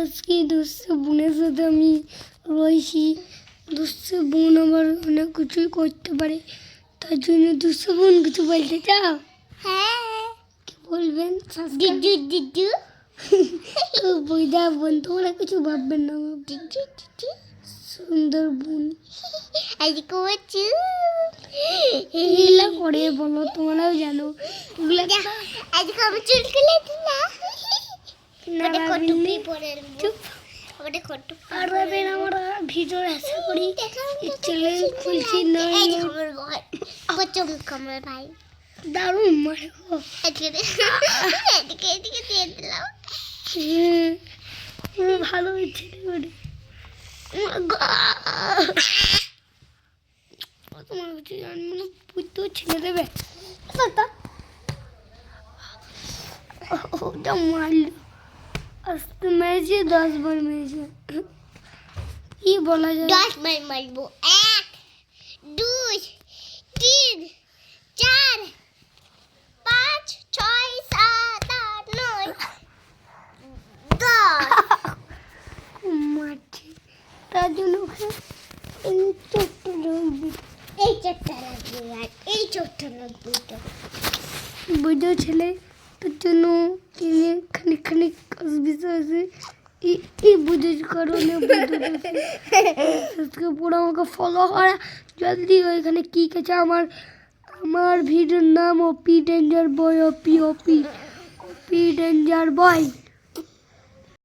আজকে দুষ্টু বোনের সাথে আমি রয়েছি। দুষ্টু বোন আবার অনেক কিছুই করতে পারে, তার জন্য দুষ্টু বোন কিছু বলতে চাও? হ্যাঁ, কি বলবেন? দিদু দিদু বইদা বোন, তোমরা কিছু ভাববেন না। দিদু দিদু সুন্দর বোন আজকে করছি এগুলা করে বলো, তোমরাও জানো এগুলা আজকে আমি চুল খুলে দিলাম। না টুপি পরে চুপ। ওটা কত আর ভাবেন আমরা ভিডিও আশা করি ছেলে খুলছি না এই খবর ভাই কচম কমল ভাই দারুণ মারো। এদিকে দিয়ে দিলাম। ভালো হয়েছে তোমার কাছে জানবো পুতো ছেলে দেবে ওটা মারলো। আস্তে মেরেছে, 10 বার মেরেছে। কি বলা যায়? 10 বার মারবো। 1 2 3 4 5 6 7 8 9 10 মারছে তার জন্য এই ছোট্ট লাগবে, এই চট্টা লাগবে আর এই চট্টা লাগবে তো বুঝো ছেলে, তার জন্য তিনি খানিক খানিক বিষয় এই বুঝের কারণে পুরো আমাকে ফলো করা জলদি। ওইখানে কি কেছে আমার ভিডিওর নাম ওপি ডেঞ্জার বয়, ওপি ডেঞ্জার বয়।